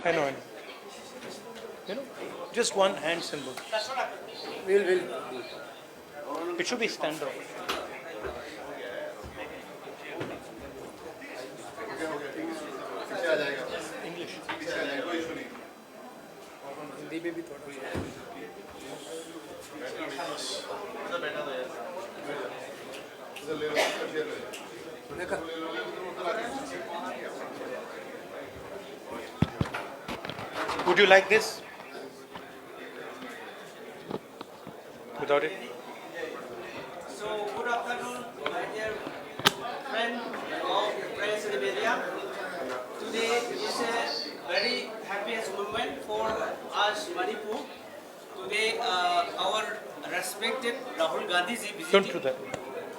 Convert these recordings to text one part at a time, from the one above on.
I know. You know, just one hand symbol. Will. It should be stand up. English. Hindi में भी थोड़ा देखा Would you like this? Without it? So, good afternoon, my dear friend of press and media. Today is a very happiest moment for us, Manipur. Today, our respected Rahul Gandhi ji Don't do that.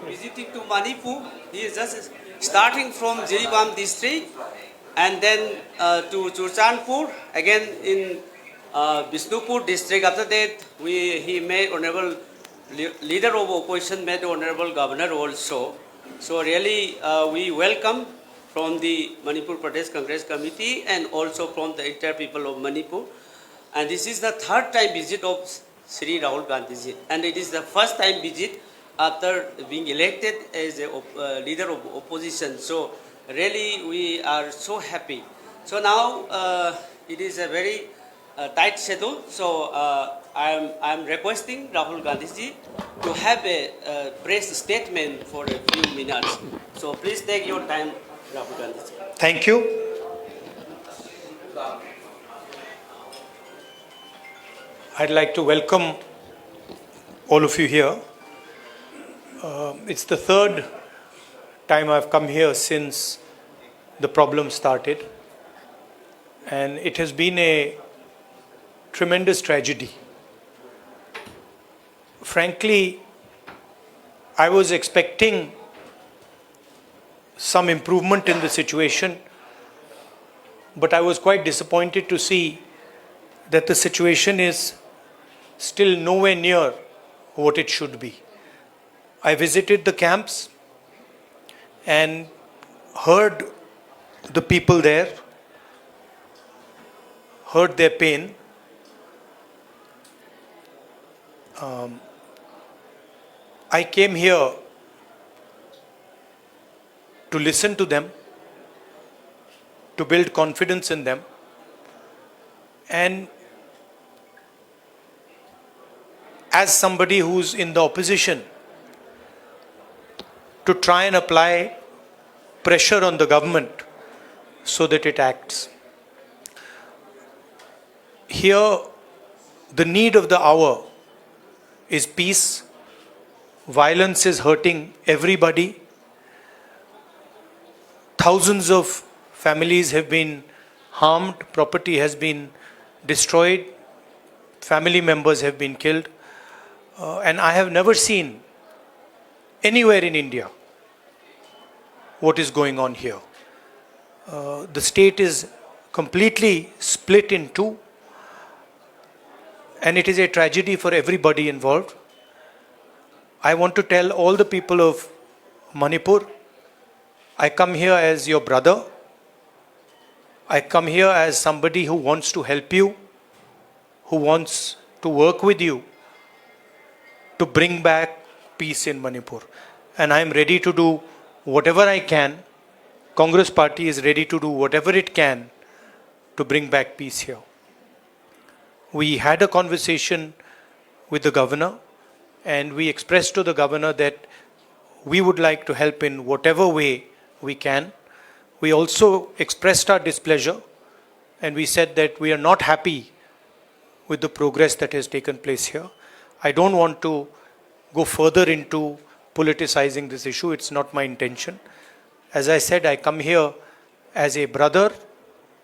visiting to Manipur. He is just starting from Jiribam district and then to Churchandpur, again in Bishnupur district. After that, he made honorable leader of opposition, made honorable governor also. So really, we welcome from the Manipur Pradesh Congress Committee and also from the entire people of Manipur. And this is the third time visit of Sri Rahul Gandhi ji, and it is the first time visit after being elected as a leader of opposition. So really, we are so happy. So now it is a very tight schedule. So I am requesting Rahul Gandhi ji to have a press statement for a few minutes. So please take your time, Rahul Gandhi ji. Thank you. I'd like to welcome all of you here. It's the third time I've come here since the problem started, and it has been a tremendous tragedy. Frankly, I was expecting some improvement in the situation, but I was quite disappointed to see that the situation is still nowhere near what it should be. I visited the camps and heard the people there, heard their pain. I came here to listen to them, to build confidence in them, and as somebody who's in the opposition, to try and apply pressure on the government so that it acts. Here, the need of the hour is peace. Violence is hurting everybody. Thousands of families have been harmed, property has been destroyed, family members have been killed. And I have never seen anywhere in India what is going on here. The state is completely split in two, and it is a tragedy for everybody involved. I want to tell all the people of Manipur, I come here as your brother. I come here as somebody who wants to help you, who wants to work with you to bring back peace in Manipur. And I am ready to do whatever I can. Congress Party is ready to do whatever it can to bring back peace here. We had a conversation with the governor, and we expressed to the governor that we would like to help in whatever way we can. We also expressed our displeasure, and we said that we are not happy with the progress that has taken place here. I don't want to go further into politicizing this issue. It's not my intention. As I said, I come here as a brother,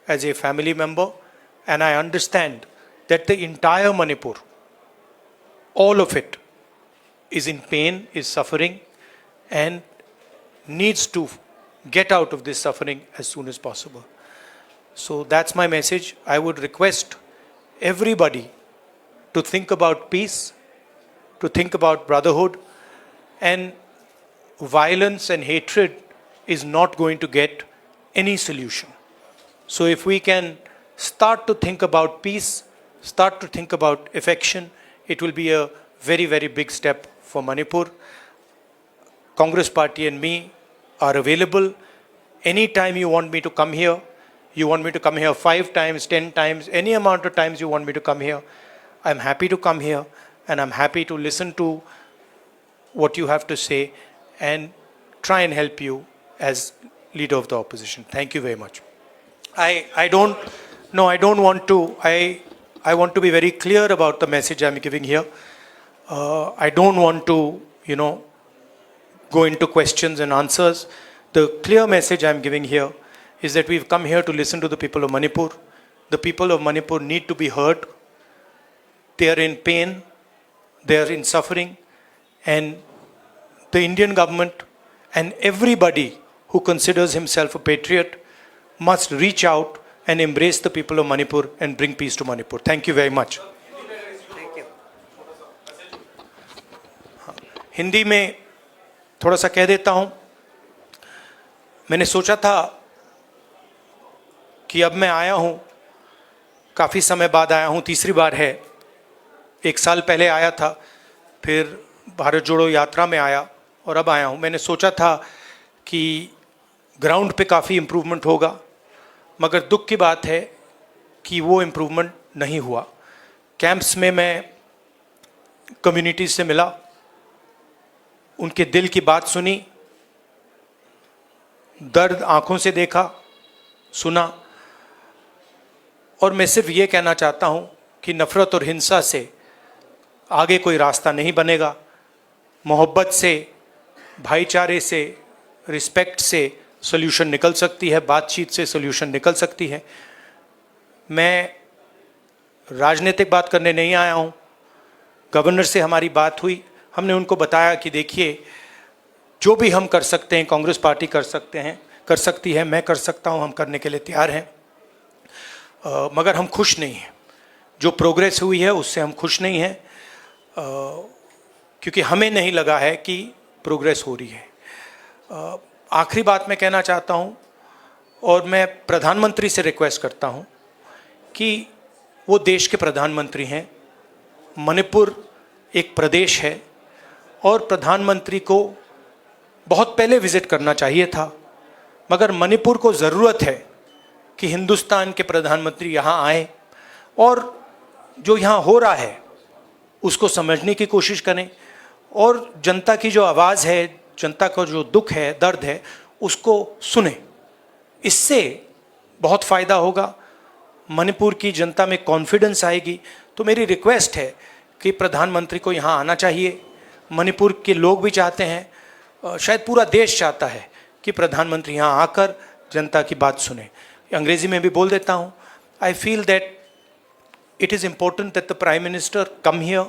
as a family member, and I understand that the entire Manipur, all of it, is in pain, is suffering, and needs to get out of this suffering as soon as possible. So that's my message. I would request everybody to think about peace, to think about brotherhood, and violence and hatred is not going to get any solution. So if we can start to think about peace, start to think about affection. It will be a very, very big step for Manipur. Congress Party and me are available. Anytime you want me to come here, you want me to come here 5 times, 10 times, any amount of times you want me to come here, I'm happy to come here, and I'm happy to listen to what you have to say and try and help you as leader of the opposition. Thank you very much. I don't want to, I want to be very clear about the message I'm giving here. I don't want to, go into questions and answers. The clear message I'm giving here is that we've come here to listen to the people of Manipur. The people of Manipur need to be heard. They are in pain, they are in suffering, and the Indian government and everybody who considers himself a patriot must reach out and embrace the people of Manipur and bring peace to Manipur. Thank you very much. Thank you. Hindi में थोड़ा सा कह देता हूं. मैंने सोचा था कि अब मैं आया हूं, काफ़ी समय बाद आया हूं, तीसरी बार है. 1 साल पहले आया था, फिर भारत जोड़ो यात्रा में आया और अब आया हूं. मैंने सोचा था कि ग्राउंड पे काफ़ी इम्प्रूवमेंट होगा, मगर दुख की बात है कि वो इम्प्रूवमेंट नहीं हुआ. कैंप्स में मैं कम्युनिटीज से मिला, उनके दिल की बात सुनी, दर्द आंखों से देखा, सुना, और मैं सिर्फ ये कहना चाहता हूँ कि नफ़रत और हिंसा से आगे कोई रास्ता नहीं बनेगा. मोहब्बत से, भाईचारे से, रिस्पेक्ट से सॉल्यूशन निकल सकती है, बातचीत से सॉल्यूशन निकल सकती है. मैं राजनीतिक बात करने नहीं आया हूँ. गवर्नर से हमारी बात हुई, हमने उनको बताया कि देखिए, जो भी हम कर सकते हैं, कांग्रेस पार्टी कर सकती है, मैं कर सकता हूँ, हम करने के लिए तैयार हैं. मगर हम खुश नहीं हैं. जो प्रोग्रेस हुई है उससे हम खुश नहीं हैं, क्योंकि हमें नहीं लगा है कि प्रोग्रेस हो रही है. आखिरी बात मैं कहना चाहता हूँ, और मैं प्रधानमंत्री से रिक्वेस्ट करता हूँ कि वो देश के प्रधानमंत्री हैं. मणिपुर एक प्रदेश है और प्रधानमंत्री को बहुत पहले विज़िट करना चाहिए था, मगर मणिपुर को ज़रूरत है कि हिंदुस्तान के प्रधानमंत्री यहाँ आए और जो यहाँ हो रहा है उसको समझने की कोशिश करें, और जनता की जो आवाज़ है, जनता का जो दुख है, दर्द है, उसको सुने. इससे बहुत फ़ायदा होगा, मणिपुर की जनता में कॉन्फिडेंस आएगी. तो मेरी रिक्वेस्ट है कि प्रधानमंत्री को यहाँ आना चाहिए. मणिपुर के लोग भी चाहते हैं, शायद पूरा देश चाहता है कि प्रधानमंत्री यहाँ आकर जनता की बात सुने. अंग्रेज़ी में भी बोल देता हूँ. I feel that it is important that the Prime Minister come here,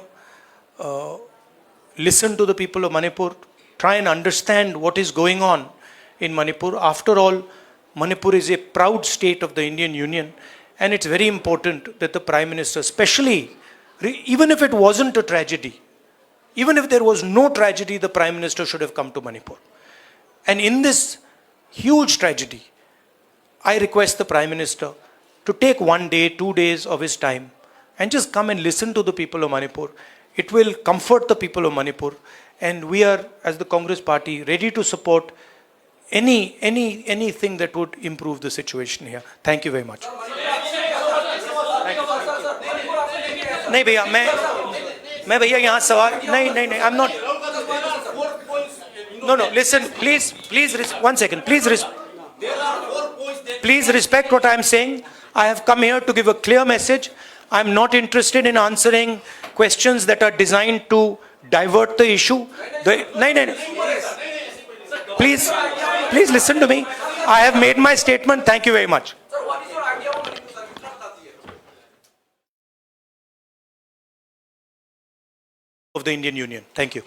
listen to the people of Manipur, try and understand what is going on in Manipur. After all, Manipur is a proud state of the Indian Union, and it's very important that the Prime Minister, especially, even if it wasn't a tragedy, even if there was no tragedy, the Prime Minister should have come to Manipur. And in this huge tragedy, I request the Prime Minister to take 1 day, 2 days of his time and just come and listen to the people of Manipur. It will comfort the people of Manipur, and we are, as the Congress Party, ready to support anything that would improve the situation here. Thank you very much. नहीं भैया, मैं भैया यहाँ सवाल नहीं, I'm not. No, listen, please, 1 second, please respect what I am saying. I have come here to give a clear message. I am not interested in answering questions that are designed to divert the issue. No. Please listen to me. I have made my statement. Thank you very much. Of the Indian Union. Thank you.